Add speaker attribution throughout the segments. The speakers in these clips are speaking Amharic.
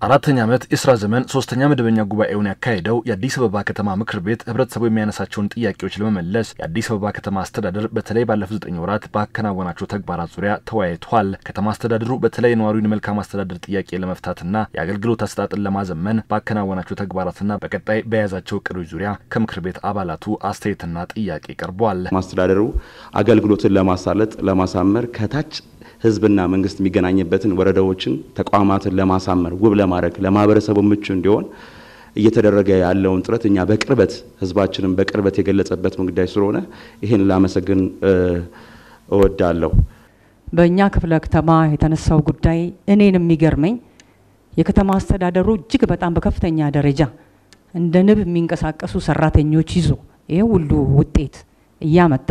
Speaker 1: አራተኛ ዓመት የሥራ ዘመን ሶስተኛ መደበኛ ጉባኤውን ያካሄደው የአዲስ አበባ ከተማ ምክር ቤት ህብረተሰቡ የሚያነሳቸውን ጥያቄዎች ለመመለስ የአዲስ አበባ ከተማ አስተዳደር በተለይ ባለፉት 9 ወራት ባከናወናቸው ተግባራት ዙሪያ ተወያይቷል። ከተማ አስተዳደሩ በተለይ ነዋሪውን መልካም አስተዳደር ጥያቄ ለመፍታትና የአገልግሎት አሰጣጥን ለማዘመን ባከናወናቸው ተግባራትና በቀጣይ በያዛቸው እቅዶች ዙሪያ ከምክር ቤት አባላቱ አስተያየትና ጥያቄ ቀርቧል።
Speaker 2: ማስተዳደሩ አገልግሎትን ለማሳለጥ ለማሳመር ከታች ህዝብና መንግስት የሚገናኝበትን ወረዳዎችን ተቋማትን ለማሳመር ውብ ለማድረግ ለማህበረሰቡ ምቹ እንዲሆን እየተደረገ ያለውን ጥረት እኛ በቅርበት ህዝባችንን በቅርበት የገለጸበት ጉዳይ ስለሆነ ይሄን ላመሰግን እወዳለሁ።
Speaker 3: በእኛ ክፍለ ከተማ የተነሳው ጉዳይ እኔን የሚገርመኝ የከተማ አስተዳደሩ እጅግ በጣም በከፍተኛ ደረጃ እንደ ንብ የሚንቀሳቀሱ ሰራተኞች ይዞ ይሄ ሁሉ ውጤት እያመጣ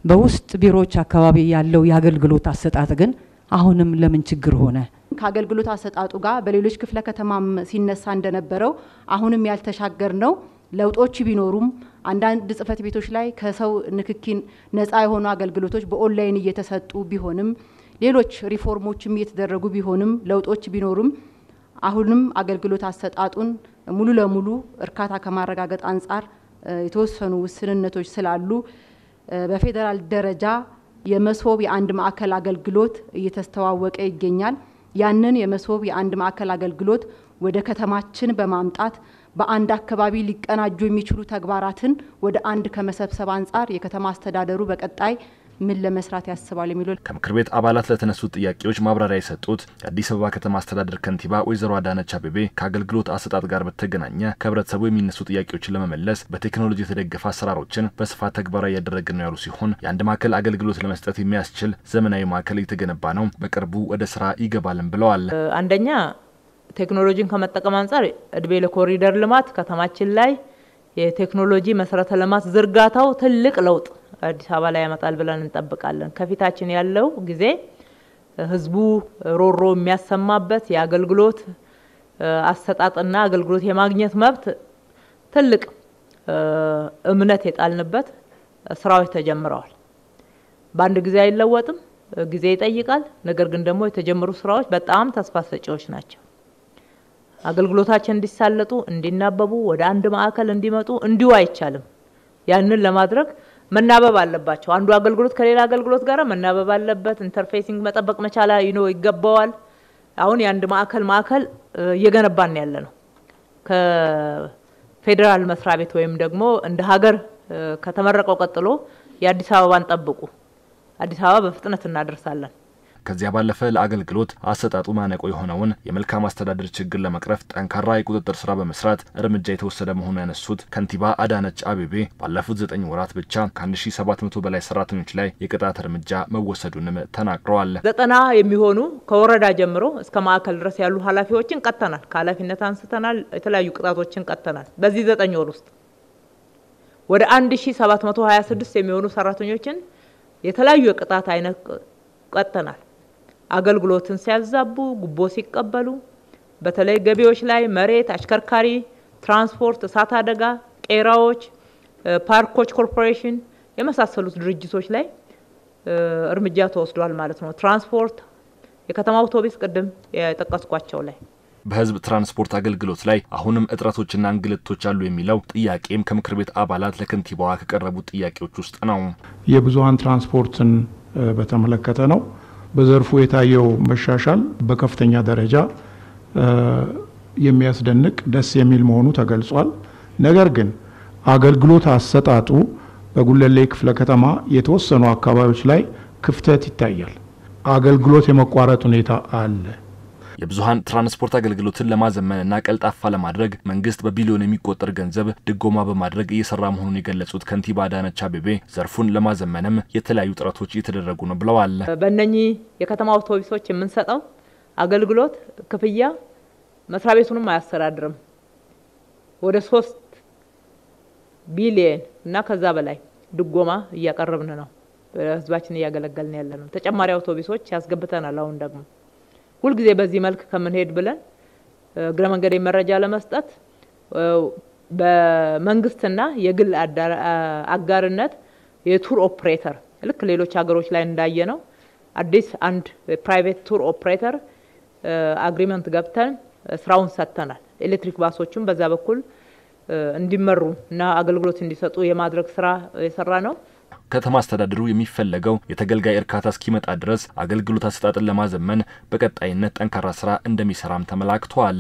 Speaker 3: በውስጥ ቢሮዎች አካባቢ ያለው የአገልግሎት አሰጣጥ ግን አሁንም ለምን ችግር ሆነ?
Speaker 4: ከአገልግሎት አሰጣጡ ጋር በሌሎች ክፍለ ከተማም ሲነሳ እንደነበረው አሁንም ያልተሻገር ነው ለውጦች ቢኖሩም አንዳንድ ጽፈት ቤቶች ላይ ከሰው ንክኪን ነፃ የሆኑ አገልግሎቶች በኦንላይን እየተሰጡ ቢሆንም ሌሎች ሪፎርሞችም እየተደረጉ ቢሆንም ለውጦች ቢኖሩም አሁንም አገልግሎት አሰጣጡን ሙሉ ለሙሉ እርካታ ከማረጋገጥ አንፃር የተወሰኑ ውስንነቶች ስላሉ በፌደራል ደረጃ የመስቦብ የአንድ ማዕከል አገልግሎት እየተስተዋወቀ ይገኛል። ያንን የመስቦብ የአንድ ማዕከል አገልግሎት ወደ ከተማችን በማምጣት በአንድ አካባቢ ሊቀናጁ የሚችሉ ተግባራትን ወደ አንድ ከመሰብሰብ አንፃር የከተማ አስተዳደሩ በቀጣይ ምን ለመስራት ያስባል የሚሉ
Speaker 1: ከምክር ቤት አባላት ለተነሱ ጥያቄዎች ማብራሪያ የሰጡት የአዲስ አበባ ከተማ አስተዳደር ከንቲባ ወይዘሮ አዳነች አቤቤ ከአገልግሎት አሰጣጥ ጋር በተገናኘ ከህብረተሰቡ የሚነሱ ጥያቄዎችን ለመመለስ በቴክኖሎጂ የተደገፈ አሰራሮችን በስፋት ተግባራዊ ያደረግን ነው ያሉ ሲሆን የአንድ ማዕከል አገልግሎት ለመስጠት የሚያስችል ዘመናዊ ማዕከል እየተገነባ ነው፣ በቅርቡ ወደ ስራ ይገባልም ብለዋል።
Speaker 5: አንደኛ ቴክኖሎጂን ከመጠቀም አንፃር እድሜ ለኮሪደር ልማት ከተማችን ላይ የቴክኖሎጂ መሰረተ ልማት ዝርጋታው ትልቅ ለውጥ አዲስ አበባ ላይ ያመጣል ብለን እንጠብቃለን። ከፊታችን ያለው ጊዜ ህዝቡ ሮሮ የሚያሰማበት የአገልግሎት አሰጣጥና አገልግሎት የማግኘት መብት ትልቅ እምነት የጣልንበት ስራዎች ተጀምረዋል። በአንድ ጊዜ አይለወጥም፣ ጊዜ ይጠይቃል። ነገር ግን ደግሞ የተጀመሩ ስራዎች በጣም ተስፋ ሰጪዎች ናቸው። አገልግሎታችን እንዲሳለጡ እንዲናበቡ ወደ አንድ ማዕከል እንዲመጡ እንዲሁ አይቻልም። ያንን ለማድረግ መናበብ አለባቸው። አንዱ አገልግሎት ከሌላ አገልግሎት ጋር መናበብ አለበት። ኢንተርፌሲንግ መጠበቅ መቻል ይገባዋል። አሁን የአንድ ማዕከል እየገነባን ያለ ነው። ከፌደራል መስሪያ ቤት ወይም ደግሞ እንደ ሀገር ከተመረቀው ቀጥሎ የአዲስ አበባን ጠብቁ። አዲስ አበባ በፍጥነት እናደርሳለን።
Speaker 1: ከዚያ ባለፈ ለአገልግሎት አሰጣጡ ማነቆ የሆነውን የመልካም አስተዳደር ችግር ለመቅረፍ ጠንካራ የቁጥጥር ስራ በመስራት እርምጃ የተወሰደ መሆኑን ያነሱት ከንቲባ አዳነች አቤቤ ባለፉት 9 ወራት ብቻ ከ1700 በላይ ሰራተኞች ላይ የቅጣት እርምጃ መወሰዱንም ተናግረዋል። 90
Speaker 5: የሚሆኑ ከወረዳ ጀምሮ እስከ ማዕከል ድረስ ያሉ ኃላፊዎችን ቀጥተናል። ከኃላፊነት አንስተናል። የተለያዩ ቅጣቶችን ቀጥተናል። በዚህ 9 ወር ውስጥ ወደ 1726 የሚሆኑ ሰራተኞችን የተለያዩ የቅጣት አይነት ቀጥተናል። አገልግሎትን ሲያዛቡ ጉቦ ሲቀበሉ በተለይ ገቢዎች ላይ መሬት፣ አሽከርካሪ፣ ትራንስፖርት፣ እሳት አደጋ፣ ቄራዎች፣ ፓርኮች ኮርፖሬሽን የመሳሰሉት ድርጅቶች ላይ እርምጃ ተወስዷል ማለት ነው። ትራንስፖርት፣ የከተማ አውቶቡስ ቅድም የጠቀስኳቸው ላይ
Speaker 1: በህዝብ ትራንስፖርት አገልግሎት ላይ አሁንም እጥረቶችና እንግልቶች አሉ የሚለው ጥያቄም ከምክር ቤት አባላት ለከንቲባዋ ከቀረቡት ጥያቄዎች ውስጥ ነው።
Speaker 6: የብዙሃን ትራንስፖርትን በተመለከተ ነው። በዘርፉ የታየው መሻሻል በከፍተኛ ደረጃ የሚያስደንቅ ደስ የሚል መሆኑ ተገልጿል። ነገር ግን አገልግሎት አሰጣጡ በጉለሌ ክፍለ ከተማ የተወሰኑ አካባቢዎች ላይ ክፍተት ይታያል። አገልግሎት የመቋረጥ ሁኔታ አለ።
Speaker 1: የብዙሃን ትራንስፖርት አገልግሎትን ለማዘመንና ቀልጣፋ ለማድረግ መንግስት በቢሊዮን የሚቆጠር ገንዘብ ድጎማ በማድረግ እየሰራ መሆኑን የገለጹት ከንቲባ አዳነች አቤቤ ዘርፉን ለማዘመንም የተለያዩ ጥረቶች እየተደረጉ ነው ብለዋል።
Speaker 5: በእነኚህ የከተማ አውቶቡሶች የምንሰጠው አገልግሎት ክፍያ መስሪያ ቤቱንም አያስተዳድርም። ወደ 3 ቢሊዮን እና ከዛ በላይ ድጎማ እያቀረብን ነው። ህዝባችን እያገለገልን ያለ ነው። ተጨማሪ አውቶቡሶች ያስገብተናል። አሁን ደግሞ ሁሉ ጊዜ በዚህ መልክ ከመንሄድ ብለን እግረ መንገድ መረጃ ለመስጠት በመንግስትና የግል አጋርነት የቱር ኦፕሬተር ልክ ሌሎች ሀገሮች ላይ እንዳየ ነው አዲስ አንድ ፕራይቬት ቱር ኦፕሬተር አግሪመንት ገብተን ስራውን ሰጥተናል። ኤሌክትሪክ ባሶቹም በዛ በኩል እንዲመሩ እና አገልግሎት እንዲሰጡ የማድረግ ስራ የሰራ ነው።
Speaker 1: ከተማ አስተዳደሩ የሚፈለገው የተገልጋይ እርካታ እስኪመጣ ድረስ አገልግሎት አሰጣጥን ለማዘመን በቀጣይነት ጠንካራ ስራ እንደሚሰራም ተመላክቷል።